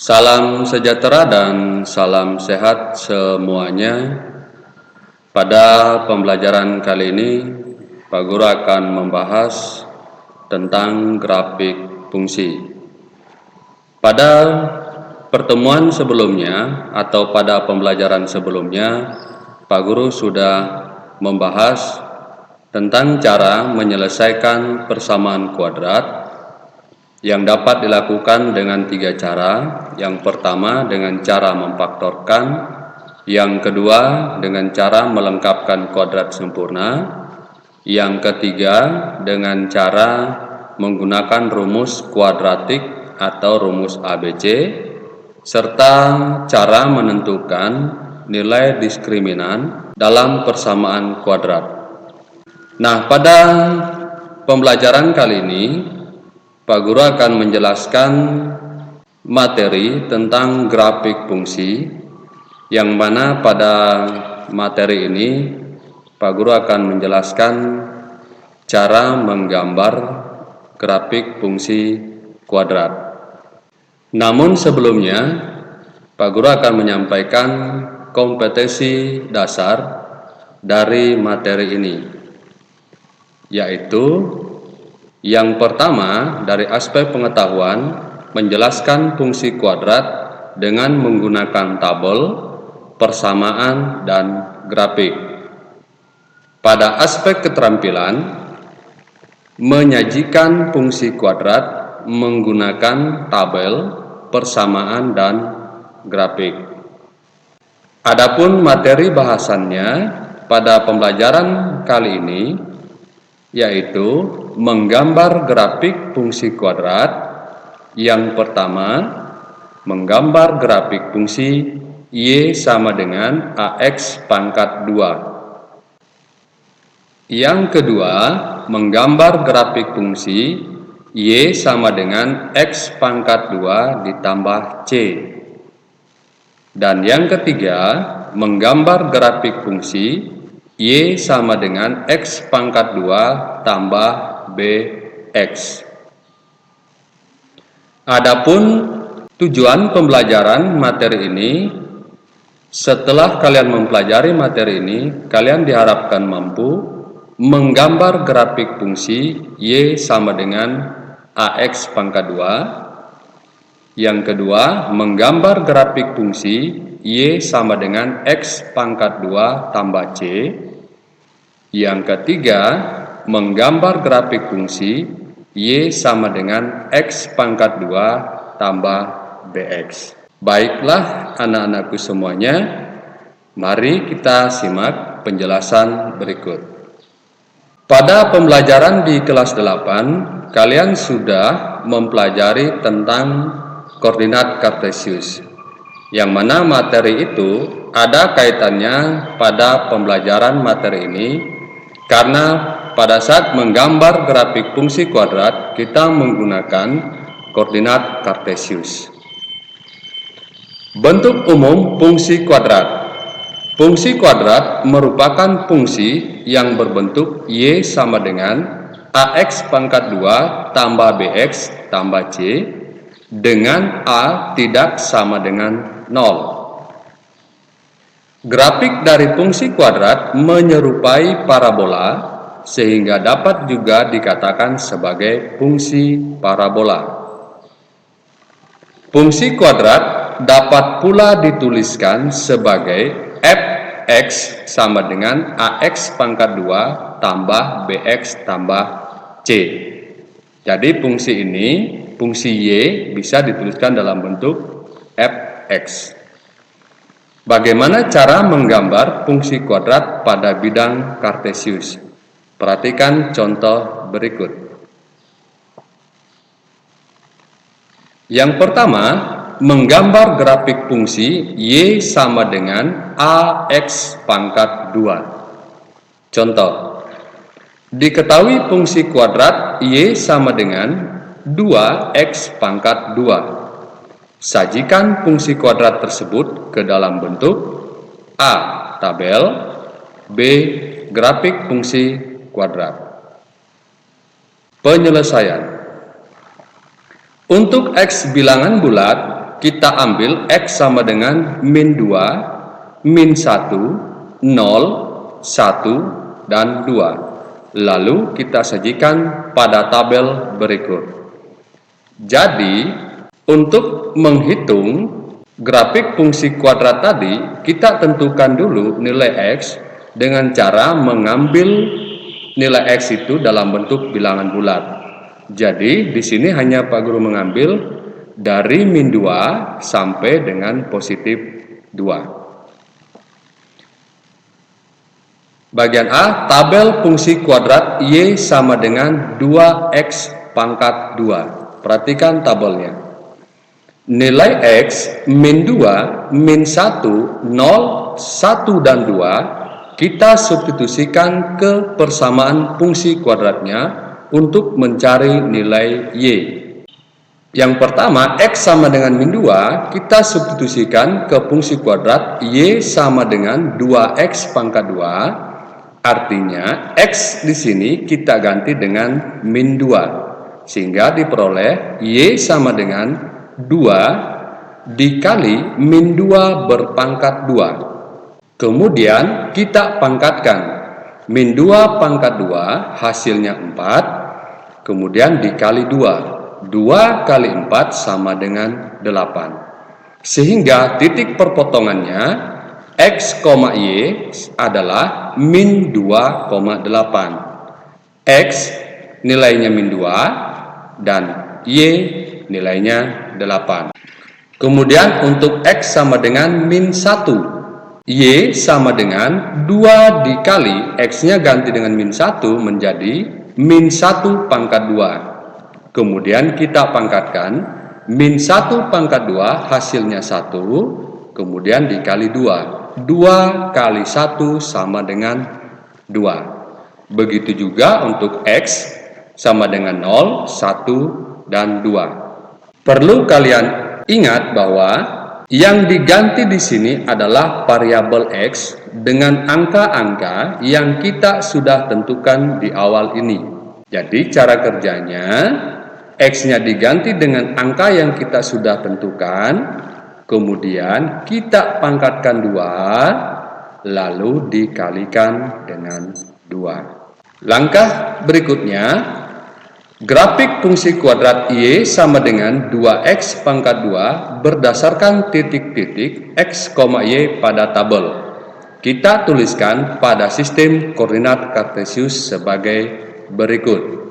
Salam sejahtera dan salam sehat semuanya. Pada pembelajaran kali ini, Pak Guru akan membahas tentang grafik fungsi. Pada pertemuan sebelumnya atau pada pembelajaran sebelumnya, Pak Guru sudah membahas tentang cara menyelesaikan persamaan kuadrat yang dapat dilakukan dengan 3 cara. Yang pertama dengan cara memfaktorkan, yang kedua dengan cara melengkapkan kuadrat sempurna, yang ketiga dengan cara menggunakan rumus kuadratik atau rumus ABC, serta cara menentukan nilai diskriminan dalam persamaan kuadrat. Nah, pada pembelajaran kali ini Pak Guru akan menjelaskan materi tentang grafik fungsi, yang mana pada materi ini Pak Guru akan menjelaskan cara menggambar grafik fungsi kuadrat. Namun sebelumnya Pak Guru akan menyampaikan kompetensi dasar dari materi ini, yaitu yang pertama, dari aspek pengetahuan, menjelaskan fungsi kuadrat dengan menggunakan tabel, persamaan, dan grafik. Pada aspek keterampilan, menyajikan fungsi kuadrat menggunakan tabel, persamaan, dan grafik. Adapun materi bahasannya pada pembelajaran kali ini yaitu menggambar grafik fungsi kuadrat. Yang pertama, menggambar grafik fungsi Y sama dengan AX pangkat 2. Yang kedua, menggambar grafik fungsi Y sama dengan X pangkat 2 ditambah C. Dan yang ketiga, menggambar grafik fungsi Y sama dengan X pangkat 2 tambah BX. Adapun tujuan pembelajaran materi ini, setelah kalian mempelajari materi ini, kalian diharapkan mampu menggambar grafik fungsi Y sama dengan AX pangkat 2. Yang kedua, menggambar grafik fungsi Y sama dengan X pangkat 2 tambah C. Yang ketiga, menggambar grafik fungsi Y sama dengan X pangkat 2 tambah BX. Baiklah anak-anakku semuanya, mari kita simak penjelasan berikut. Pada pembelajaran di kelas 8, kalian sudah mempelajari tentang koordinat kartesius, yang mana materi itu ada kaitannya pada pembelajaran materi ini, karena pada saat menggambar grafik fungsi kuadrat kita menggunakan koordinat kartesius. Bentuk umum fungsi kuadrat. Fungsi kuadrat merupakan fungsi yang berbentuk Y sama dengan AX pangkat 2 tambah BX tambah C dengan A tidak sama dengan 0. Grafik dari fungsi kuadrat menyerupai parabola, sehingga dapat juga dikatakan sebagai fungsi parabola. Fungsi kuadrat dapat pula dituliskan sebagai fx sama dengan ax pangkat 2 tambah bx tambah c. Jadi fungsi ini, fungsi y, bisa dituliskan dalam bentuk fx. Bagaimana cara menggambar fungsi kuadrat pada bidang kartesius? Perhatikan contoh berikut. Yang pertama, menggambar grafik fungsi Y sama dengan AX pangkat 2. Contoh, diketahui fungsi kuadrat Y sama dengan 2X pangkat 2. Sajikan fungsi kuadrat tersebut ke dalam bentuk A. Tabel, B. Grafik fungsi kuadrat. Penyelesaian. Untuk X bilangan bulat, kita ambil X sama dengan min 2, min 1, 0, 1, dan 2. Lalu kita sajikan pada tabel berikut. Jadi, untuk menghitung grafik fungsi kuadrat tadi, kita tentukan dulu nilai X dengan cara mengambil nilai X itu dalam bentuk bilangan bulat. Jadi, di sini hanya Pak Guru mengambil dari min 2 sampai dengan positif 2. Bagian A, tabel fungsi kuadrat Y sama dengan 2X pangkat 2. Perhatikan tabelnya. Nilai X min 2, min 1, 0, 1, dan 2 kita substitusikan ke persamaan fungsi kuadratnya untuk mencari nilai Y. Yang pertama, X sama dengan min 2, kita substitusikan ke fungsi kuadrat Y sama dengan 2X pangkat 2. Artinya, X di sini kita ganti dengan min 2. Sehingga diperoleh Y sama dengan 2 dikali min 2 berpangkat 2. Kemudian kita pangkatkan. Min 2 pangkat 2 hasilnya 4. Kemudian dikali 2. 2 kali 4 sama dengan 8. Sehingga titik perpotongannya X, Y adalah min 2,8. X nilainya min 2 dan Y nilainya 8. Kemudian untuk X sama dengan min 1. Y sama dengan 2 dikali X-nya ganti dengan min 1 menjadi min 1 pangkat 2. Kemudian kita pangkatkan min 1 pangkat 2 hasilnya 1. Kemudian dikali 2. 2 kali 1 sama dengan 2. Begitu juga untuk X sama dengan 0, 1, dan 2. Perlu kalian ingat bahwa yang diganti di sini adalah variabel X dengan angka-angka yang kita sudah tentukan di awal ini. Jadi cara kerjanya, X-nya diganti dengan angka yang kita sudah tentukan, kemudian kita pangkatkan 2, lalu dikalikan dengan 2. Langkah berikutnya, grafik fungsi kuadrat Y sama dengan 2X pangkat 2 berdasarkan titik-titik X, Y pada tabel. Kita tuliskan pada sistem koordinat kartesius sebagai berikut.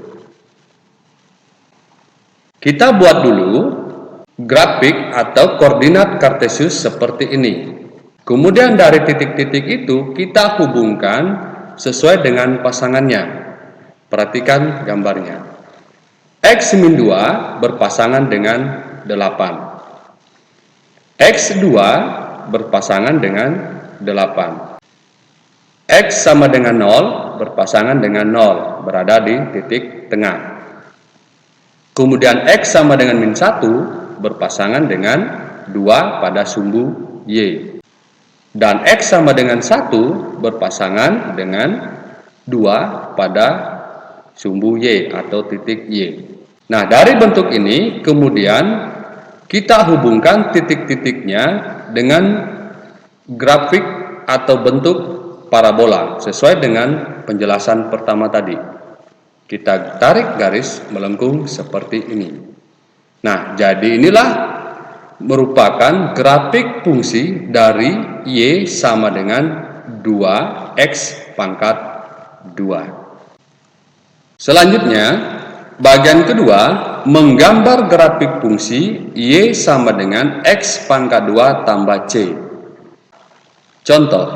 Kita buat dulu grafik atau koordinat kartesius seperti ini. Kemudian dari titik-titik itu kita hubungkan sesuai dengan pasangannya. Perhatikan gambarnya. X min 2 berpasangan dengan 8. X 2 berpasangan dengan 8. X sama dengan 0 berpasangan dengan 0, berada di titik tengah. Kemudian X sama dengan min 1 berpasangan dengan 2 pada sumbu Y. Dan X sama dengan 1 berpasangan dengan 2 pada sumbu Y atau titik Y. Nah, dari bentuk ini kemudian kita hubungkan titik-titiknya dengan grafik atau bentuk parabola sesuai dengan penjelasan pertama tadi. Kita tarik garis melengkung seperti ini. Nah, jadi inilah merupakan grafik fungsi dari Y sama dengan 2X pangkat 2. Selanjutnya, bagian kedua, menggambar grafik fungsi Y sama dengan X pangkat 2 tambah C. Contoh,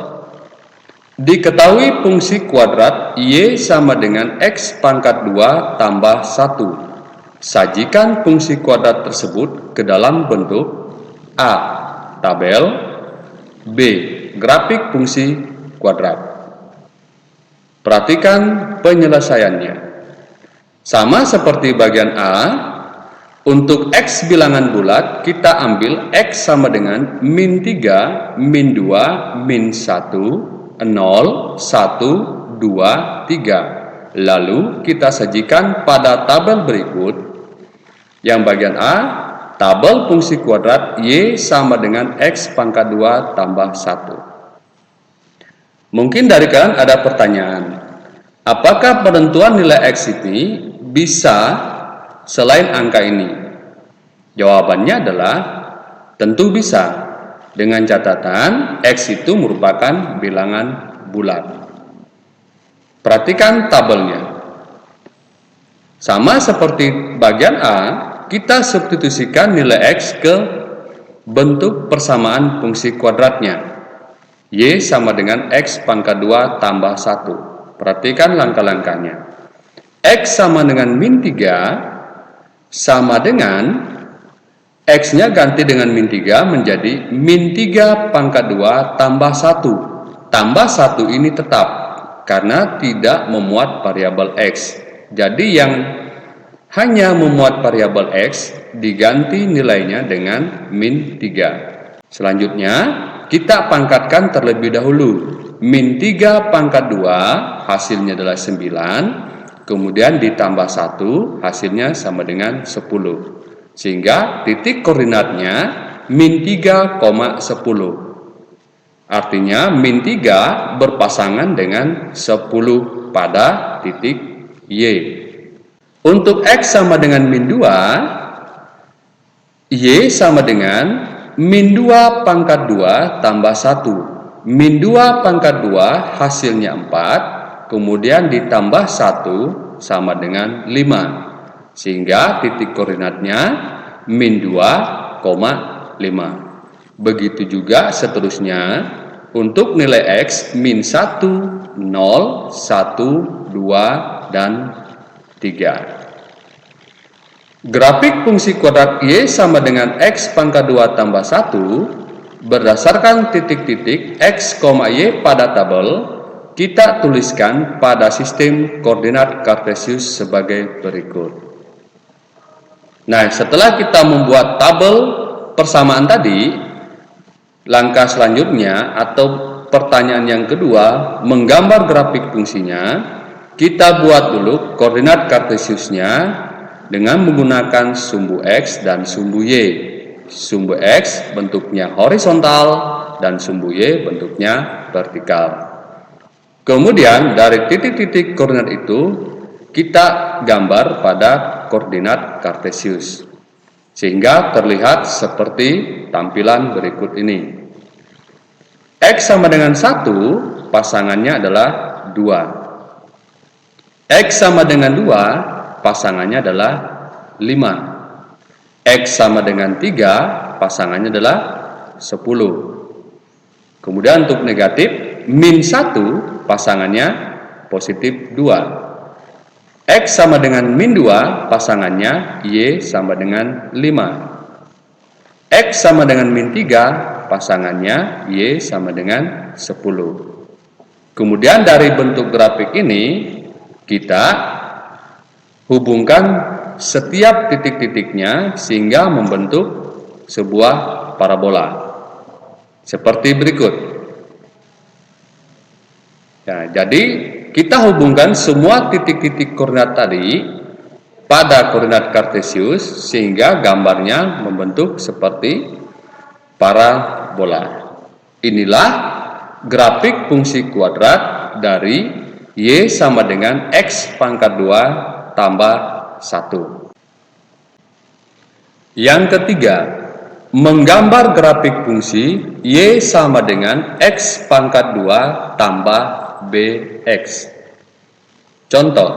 diketahui fungsi kuadrat Y sama dengan X pangkat 2 tambah 1. Sajikan fungsi kuadrat tersebut ke dalam bentuk A. Tabel, B. Grafik fungsi kuadrat. Perhatikan penyelesaiannya. Sama seperti bagian A, untuk X bilangan bulat, kita ambil X sama dengan min 3, min 2, min 1, 0, 1, 2, 3. Lalu kita sajikan pada tabel berikut. Yang bagian A, tabel fungsi kuadrat Y sama dengan X pangkat 2 tambah 1. Mungkin dari kalian ada pertanyaan, apakah penentuan nilai X ini bisa selain angka ini? Jawabannya adalah tentu bisa, dengan catatan X itu merupakan bilangan bulat. Perhatikan tabelnya. Sama seperti bagian A, kita substitusikan nilai X ke bentuk persamaan fungsi kuadratnya. Y sama dengan X pangkat 2 tambah 1. Perhatikan langkah-langkahnya. X sama dengan min 3 sama dengan X-nya ganti dengan min 3 menjadi min 3 pangkat 2 tambah 1. Tambah 1 ini tetap karena tidak memuat variabel X. Jadi yang hanya memuat variabel X diganti nilainya dengan min 3. Selanjutnya kita pangkatkan terlebih dahulu. Min 3 pangkat 2 hasilnya adalah 9. Kemudian ditambah 1 hasilnya sama dengan 10. Sehingga titik koordinatnya min 3,10. Artinya min 3 berpasangan dengan 10 pada titik Y. Untuk X sama dengan min 2, Y sama dengan min 2 pangkat 2 tambah 1. Min 2 pangkat 2 hasilnya 4, kemudian ditambah 1 sama dengan 5. Sehingga titik koordinatnya min 2,5. Begitu juga seterusnya untuk nilai X min 1, 0, 1, 2, dan 3. Grafik fungsi kuadrat Y sama dengan X pangkat 2 tambah 1 berdasarkan titik-titik X, Y pada tabel kita tuliskan pada sistem koordinat kartesius sebagai berikut. Nah, setelah kita membuat tabel persamaan tadi, langkah selanjutnya atau pertanyaan yang kedua, menggambar grafik fungsinya, kita buat dulu koordinat kartesiusnya dengan menggunakan sumbu X dan sumbu Y. Sumbu X bentuknya horizontal dan sumbu Y bentuknya vertikal. Kemudian dari titik-titik koordinat itu kita gambar pada koordinat kartesius. Sehingga terlihat seperti tampilan berikut ini. X sama dengan 1, pasangannya adalah 2. X sama dengan 2, pasangannya adalah 5. X sama dengan 3, pasangannya adalah 10. Kemudian untuk negatif, min 1, pasangannya positif 2. X sama dengan min 2, pasangannya Y sama dengan 5. X sama dengan min 3, pasangannya Y sama dengan 10. Kemudian dari bentuk grafik ini, kita hubungkan setiap titik-titiknya sehingga membentuk sebuah parabola. Seperti berikut. Ya, jadi kita hubungkan semua titik-titik koordinat tadi pada koordinat kartesius sehingga gambarnya membentuk seperti parabola. Inilah grafik fungsi kuadrat dari Y sama dengan X pangkat 2 tambah 1. Yang ketiga, menggambar grafik fungsi Y sama dengan X pangkat 2 tambah BX. Contoh,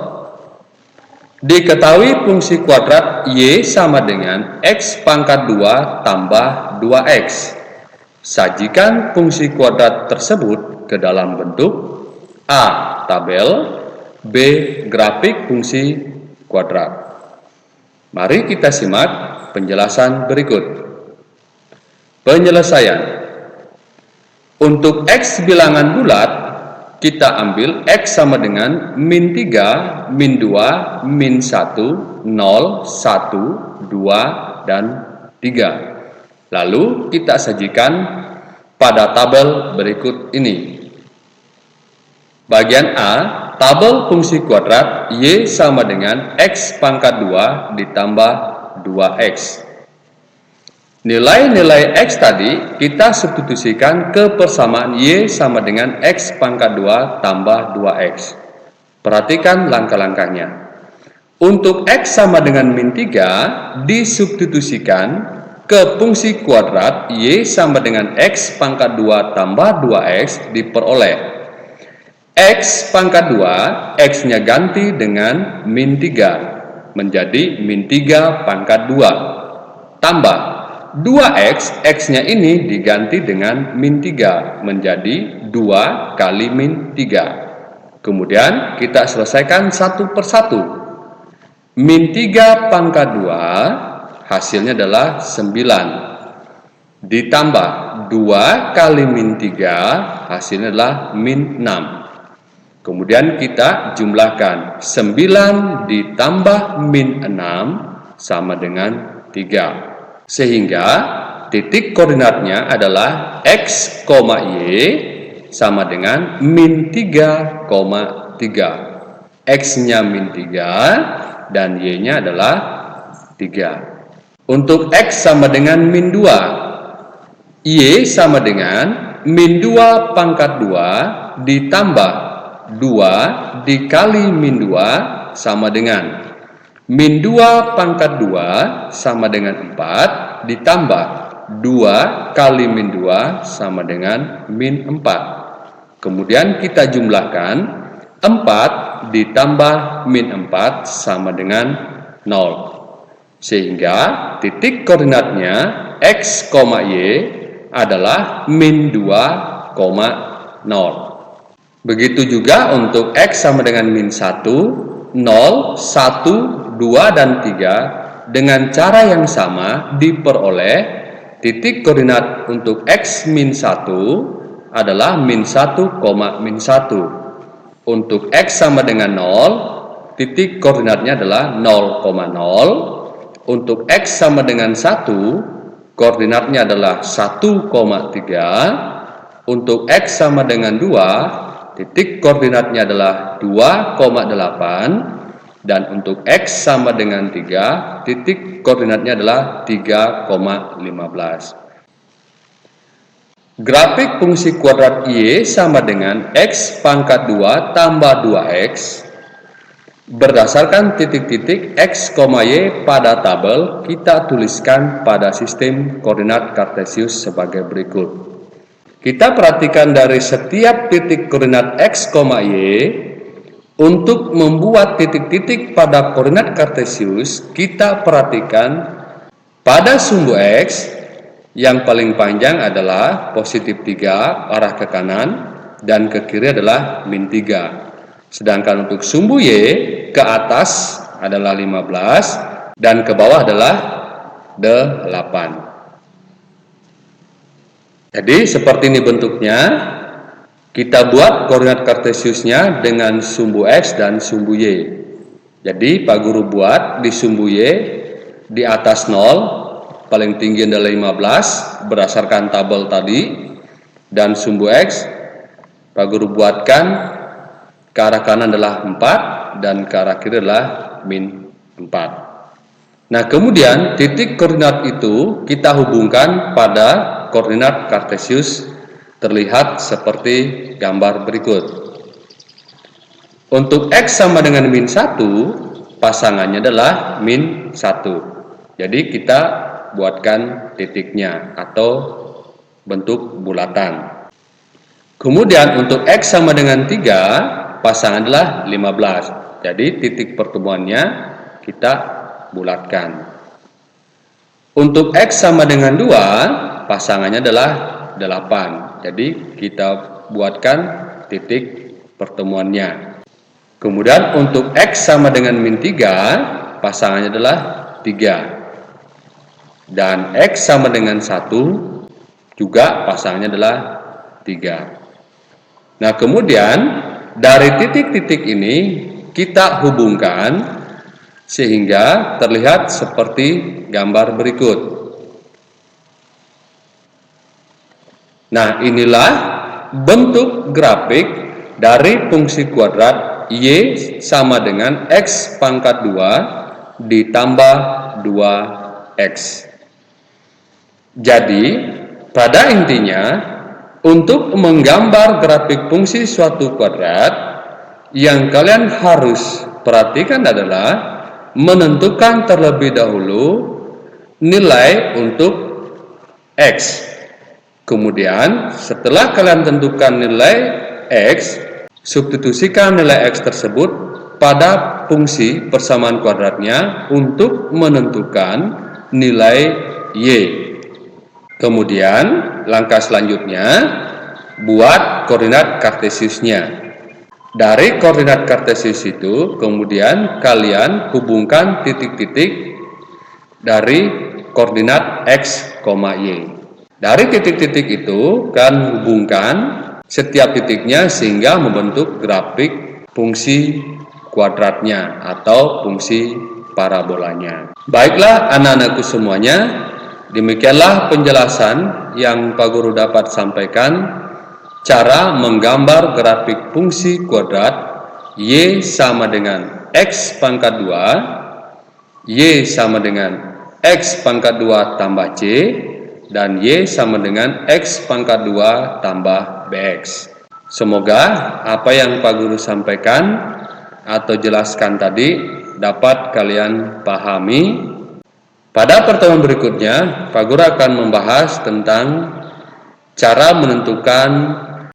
diketahui fungsi kuadrat Y sama dengan X pangkat 2 tambah 2X. Sajikan fungsi kuadrat tersebut ke dalam bentuk A. Tabel, B. Grafik fungsi kuadrat. Mari kita simak penjelasan berikut. Penyelesaian. Untuk X bilangan bulat, kita ambil X sama dengan min 3, min 2, min 1, 0, 1, 2, dan 3. Lalu kita sajikan pada tabel berikut ini. Bagian A, tabel fungsi kuadrat Y sama dengan X pangkat 2 ditambah 2X. Nilai-nilai X tadi kita substitusikan ke persamaan Y sama dengan X pangkat 2 tambah 2X. Perhatikan langkah-langkahnya. Untuk X sama dengan min 3 disubstitusikan ke fungsi kuadrat Y sama dengan X pangkat 2 tambah 2X diperoleh X pangkat 2, X-nya ganti dengan min 3 menjadi min 3 pangkat 2 tambah 2X, X-nya ini diganti dengan min 3 menjadi 2 kali min 3. Kemudian kita selesaikan satu persatu. Min 3 pangkat 2 hasilnya adalah 9. Ditambah 2 kali min 3 hasilnya adalah min 6. Kemudian kita jumlahkan 9 ditambah min 6 sama dengan 3. Sehingga titik koordinatnya adalah X, Y sama dengan min 3,3. X-nya min 3 dan Y-nya adalah 3. Untuk X sama dengan min 2, Y sama dengan min 2 pangkat 2 ditambah 2 dikali min 2 sama dengan min 2 pangkat 2 sama dengan 4 ditambah 2 kali min 2 sama dengan min 4. Kemudian kita jumlahkan 4 ditambah min 4 sama dengan 0. Sehingga titik koordinatnya X, Y adalah min 2,0. Begitu juga untuk X sama dengan min 1, 0, 1, 2, dan 3 dengan cara yang sama diperoleh titik koordinat untuk X min 1 adalah min 1, min 1. Untuk X sama dengan 0, titik koordinatnya adalah 0,0. Untuk X sama dengan 1, koordinatnya adalah 1,3. Untuk X sama dengan 2, titik koordinatnya adalah 2,8. Dan untuk X sama dengan 3, titik koordinatnya adalah 3,15. Grafik fungsi kuadrat Y sama dengan X pangkat 2 tambah 2X. Berdasarkan titik-titik X, Y pada tabel, kita tuliskan pada sistem koordinat kartesius sebagai berikut. Kita perhatikan dari setiap titik koordinat X, Y. Untuk membuat titik-titik pada koordinat kartesius, kita perhatikan pada sumbu X yang paling panjang adalah positif 3 arah ke kanan dan ke kiri adalah min 3. Sedangkan untuk sumbu Y ke atas adalah 15 dan ke bawah adalah 8. Jadi seperti ini bentuknya. Kita buat koordinat kartesiusnya dengan sumbu X dan sumbu Y. Jadi Pak Guru buat di sumbu Y di atas 0, paling tinggi adalah 15 berdasarkan tabel tadi. Dan sumbu X Pak Guru buatkan ke arah kanan adalah 4 dan ke arah kiri adalah min 4. Nah kemudian titik koordinat itu kita hubungkan pada koordinat kartesius terlihat seperti gambar berikut. Untuk X sama dengan min 1, pasangannya adalah min 1. Jadi kita buatkan titiknya atau bentuk bulatan. Kemudian untuk X sama dengan 3, pasangan adalah 15. Jadi titik pertemuannya kita bulatkan. Untuk X sama dengan 2, pasangannya adalah 8. Jadi kita buatkan titik pertemuannya. Kemudian untuk X sama dengan min 3, pasangannya adalah 3. Dan X sama dengan 1, juga pasangannya adalah 3. Nah kemudian dari titik-titik ini kita hubungkan sehingga terlihat seperti gambar berikut. Nah, inilah bentuk grafik dari fungsi kuadrat Y sama dengan X pangkat 2 ditambah 2X. Jadi, pada intinya, untuk menggambar grafik fungsi suatu kuadrat, yang kalian harus perhatikan adalah menentukan terlebih dahulu nilai untuk X. Kemudian, setelah kalian tentukan nilai X, substitusikan nilai X tersebut pada fungsi persamaan kuadratnya untuk menentukan nilai Y. Kemudian, langkah selanjutnya, buat koordinat kartesiusnya. Dari koordinat kartesius itu, kemudian kalian hubungkan titik-titik dari koordinat X, Y. Dari titik-titik itu, kalian hubungkan setiap titiknya sehingga membentuk grafik fungsi kuadratnya atau fungsi parabolanya. Baiklah anak-anakku semuanya, demikianlah penjelasan yang Pak Guru dapat sampaikan cara menggambar grafik fungsi kuadrat Y sama dengan X pangkat 2, Y sama dengan X pangkat 2 tambah C, dan Y sama dengan X pangkat 2 tambah BX. Semoga apa yang Pak Guru sampaikan atau jelaskan tadi dapat kalian pahami. Pada pertemuan berikutnya, Pak Guru akan membahas tentang cara menentukan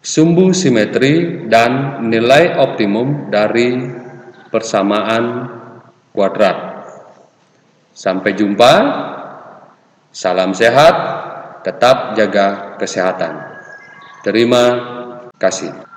sumbu simetri dan nilai optimum dari persamaan kuadrat. Sampai jumpa, salam sehat, tetap jaga kesehatan. Terima kasih.